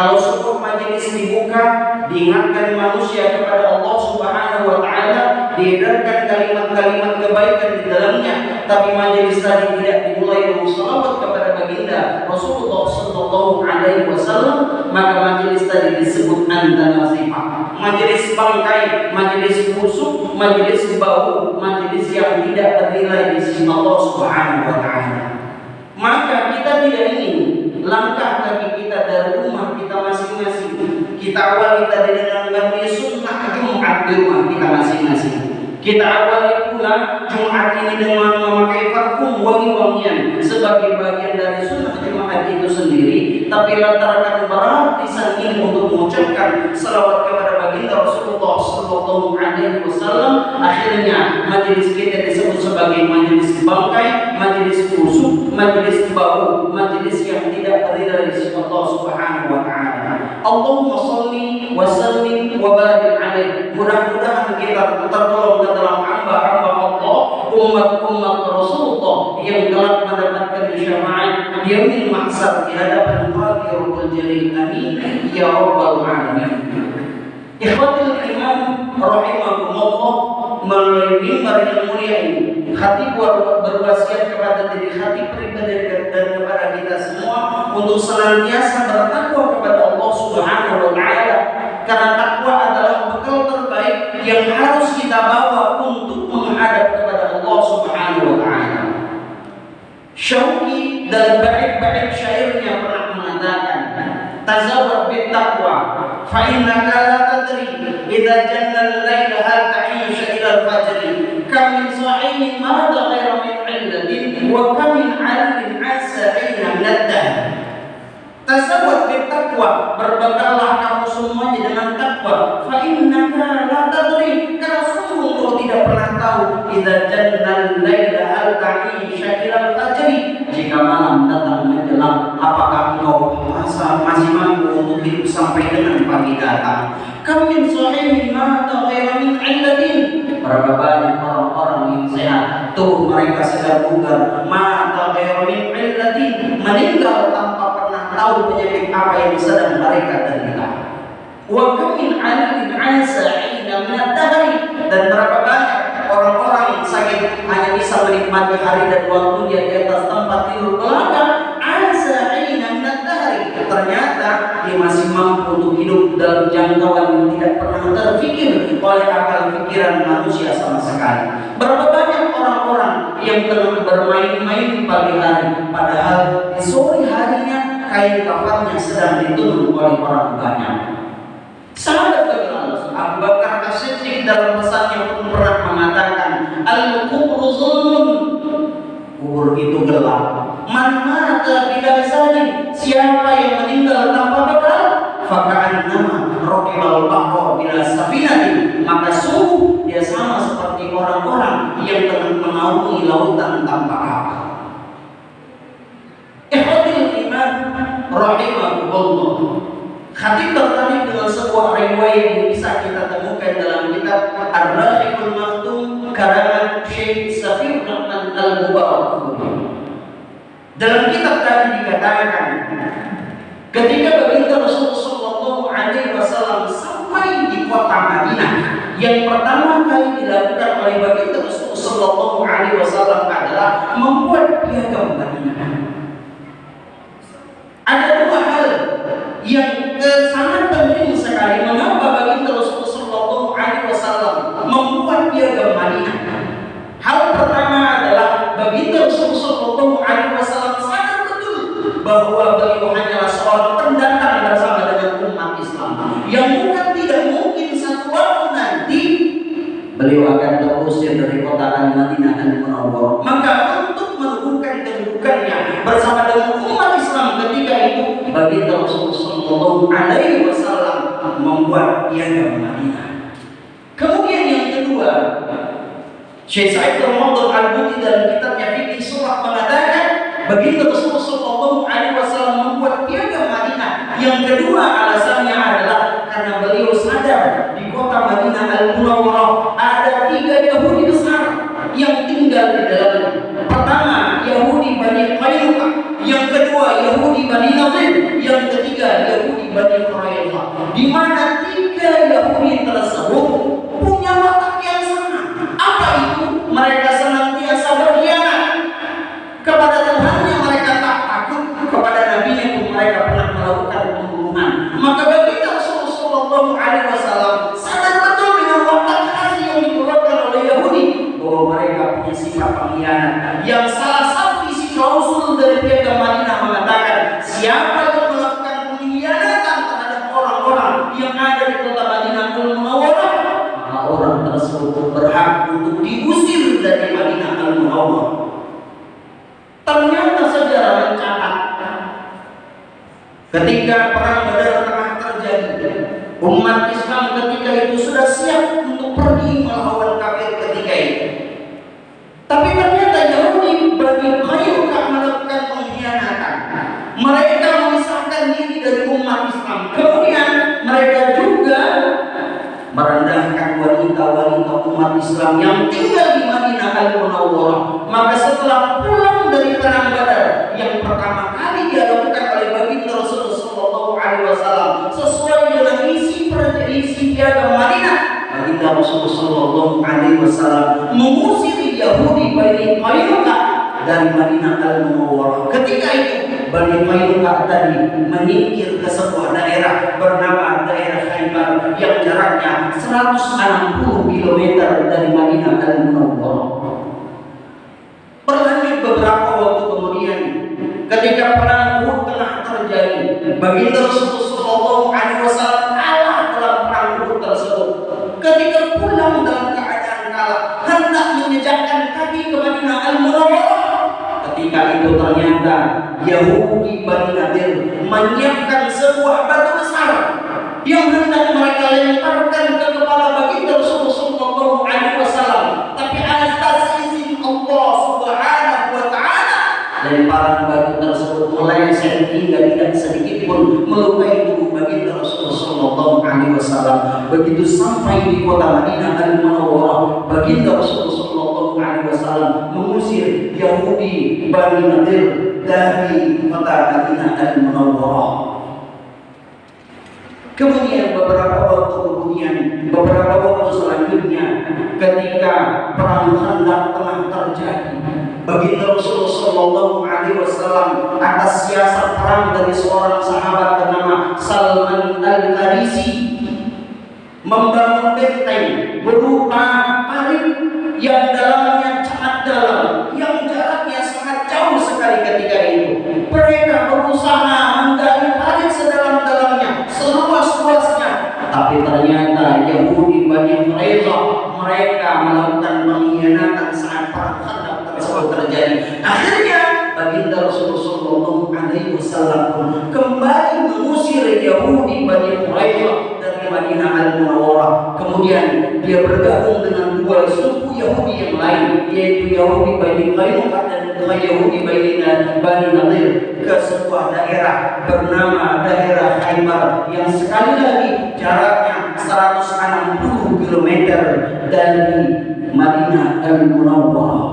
Kalau sebuah majelis dibuka, diingatkan manusia kepada Allah Subhanahu wa Ta'ala, diedarkan kalimat-kalimat kebaikan di dalamnya, tapi majelis tadi tidak dimulai dengan salawat kepada baginda Rasulullah Sallallahu Alaihi Wasallam, maka majelis tadi disebut antanasifah, majelis bangkai, majelis busuk, majelis bau, majelis yang tidak bernilai di sisi Allah Subhanahu wa Ta'ala. Maka kita tidak ingin langkah kaki kita dari rumah kita masing-masing kita awali tadi dengan memberi sunnah Jumat di rumah kita masing-masing. Kita awali pula Jumat ini dengan memakai parfum wangi-wangian sebagai bagian dari sunnah Jumat itu sendiri. Tapi lantaran berat disangin untuk mengucapkan salawat kepada baginda Rasulullah Sallallahu Alaihi Wasallam, akhirnya majelis kita disebut sebagai majelis bangkai, majelis busuk, majelis bau, majelis yang tidak terdiri dari Allah Subhanahu wa Ta'ala. Allahumma shalli wa sallim wa barik alaihi. Mudah-mudahan kita tergolong ke dalam hamba-hamba Allah, umat-umat Rasulullah yang telah mendapatkan syafaat di yaumil mahsyar di hadapan Rabbul Jalil. Amin ya rabbal alamin. Ikhwatul iman rahimakumullah, melalui mimbar yang mulia ini khatib berwasiat kepada diri khatib pribadi dan kepada kita semua untuk senantiasa bertakwa kepada Allah Subhanahu wa Ta'ala, karena takwa adalah bekal terbaik yang harus kita bawa untuk menghadap kepada Allah Subhanahu wa Ta'ala. Syauqi dalam bait-bait syairnya pernah mengatakan, tazawwad bit taqwa fa innaka la tadri idza janna al-laila hal ta'isha ila al-fajr kam min sa'imin marada ghayra min 'illatin wa kam min 'alimin 'asa'ina min ad-dahr. Tazawwad bit taqwa, berbekallah kamu semuanya dengan takwa. Fa innaka la tadri, karena sungguh kau tidak pernah tahu idza janna al-laila hal ta'isha ila al-fajr, jika malam datang menjelang apakah engkau masih mampu untuk hidup sampai dengan pagi datang. Kam min sahihin mata ghairu min 'illatin, berapa banyak orang-orang yang sehat tubuh mereka sedang bugar, mata ghairu min 'illatin, meninggal tanpa pernah tahu penyakit apa yang sedang mereka derita. Wa kam min 'alimin 'asa'ina min ad-dahr, dan berapa banyak orang-orang yang sakit hanya bisa menikmati hari dan waktunya di atas tempat tidur belakang. Ternyata dia masih mampu untuk hidup dalam jangkauan yang tidak pernah terfikir oleh akal pikiran manusia sama sekali. Berapa banyak orang-orang yang tengah bermain-main di pagi hari, padahal di sore harinya kain kafannya sedang dituduh oleh orang banyak. Sahabat kenal Abu Bakar As-Siddiq dalam pesannya pun pernah mengatakan, al-kubru zulmun, kubur itu gelap. Man mata bila sadin, siapa yang meninggal tanpa bekal, faka'annama raqibal bahra bila safinatin, maka sungguh dia sama seperti orang-orang yang tengah menaungi lautan tanpa kapal. Ikhwatul iman rahimakumullah, khatib tertarik dengan sebuah riwayat yang bisa kita temukan dalam kitab Ar-Rahiqul Maktum karangan Syekh Safiyur Rahman Al-Mubarak. Dalam kitab tadi dikatakan, ketika baginda Rasulullah Sallallahu Alaihi Wasallam sampai di kota Madinah, yang pertama kali dilakukan oleh baginda Rasulullah Sallallahu Alaihi Wasallam adalah membuat piagam Madinah. Ada dua hal yang sangat penting sekali mengapa baginda Rasulullah Sallallahu Alaihi Wasallam membuat piagam Madinah. Hal pertama adalah baginda Rasulullah Sallallahu Alaihi Wasallam sadar betul bahwa beliau hanyalah seorang pendatang bersama dengan umat Islam yang bukan tidak mungkin satu waktu nanti beliau akan terusir dari kota Al-Madinah Al-Munawwarah. Maka untuk menunjukkan kedudukannya bersama dengan umat Islam ketika itu, baginda Rasulullah Sallallahu Alaihi Wasallam membuat piagam Madinah. Kemudian yang kedua, Syekh Sa'id Ramadan Al-Buti dalam kitabnya Fikih Surah mengatakan baginda Rasulullah Sallallahu Alaihi Wasallam membuat piagam Madinah. Yang kedua alasannya adalah karena beliau sadar di kota Madinah Al-Munawwarah ada 3 Yahudi besar yang tinggal di dalamnya. Pertama, Yahudi Bani Qainuqa, yang kedua Yahudi Bani Nadir, yang ketiga Yahudi Bani punya sifat pengkhianat. Yang salah satu isi klausul dari Piagam Madinah mengatakan, siapa yang melakukan pengkhianatan terhadap orang-orang yang ada di kota Madinah Al-Munawwarah, maka orang tersebut berhak untuk diusir dari Madinah Al-Munawwarah. Ternyata sejarah mencatat ketika perang Badar tengah terjadi, umat Islam ketika itu sudah siap untuk pergi melawan kafir ketika itu. Tapi ternyata Yahudi Bani Qainuqa melakukan pengkhianatan. Mereka memisahkan diri dari umat Islam. Kemudian mereka juga merendahkan wanita-wanita umat Islam yang tinggal di Madinah Al-Munawwarah. Maka setelah pulang dari perang Badar, yang pertama kali dilakukan oleh baginda Rasulullah SAW sesuai dengan isi Piagam Madinah, baginda Rasulullah SAW mengusir Yahudi Bani Qainuqa dari Madinah Al-Munawwarah. Ketika itu Bani Qainuqa tadi menyingkir ke sebuah daerah bernama daerah Khaybar yang jaraknya 160 km dari Madinah Al-Munawwarah. Berlanjut beberapa waktu kemudian, ketika perang Uhud tengah terjadi, baginda Rasulullah SAW kalah dalam perang Uhud tersebut. Ketika pulang dalam keadaan kalah, hendak menyejakkan kaki ke Madinah Al-Munawwarah, ketika itu ternyata Yahudi Bani Nadir menyiapkan sebuah batu besar yang hendak mereka lemparkan ke kepala baginda Rasulullah SAW. Tapi atas izin Allah Subhanahu wa Ta'ala, lemparan batu tersebut meleset hingga tidak sedikit pun melukai tubuh baginda Rasulullah SAW. Begitu sampai di kota Madinah Al-Munawwarah, baginda Rasulullah SAW mengusir Yahudi Bani Nadir dari kota Madinah Al-Munawwarah. Kemudian beberapa waktu selanjutnya, ketika perang Khandaq tengah terjadi, baginda Rasulullah SAW atas siasat perang dari seorang sahabat bernama Salman Al-Farisi membangun benteng berupa parit yang dalamnya sangat dalam, yang jaraknya sangat jauh sekali. Ketika itu mereka berusaha menggali parit sedalam-dalamnya, seluas-luasnya, tapi ternyata Yahudi Bani Quraidah mereka melakukan pengkhianatan saat perang Khandaq tersebut terjadi. Akhirnya baginda Rasulullah SAW kembali mengusir Yahudi Bani Quraidah dari Madinah Al-Munawwarah. Kemudian dia bergabung dengan dua suku Yahudi yang lain, yaitu Yahudi Bani Qainuqa dan Yahudi Bani Nadir, ke sebuah daerah bernama daerah Khaybar yang sekali lagi jaraknya 160 km dari Madinah Al-Munawwarah.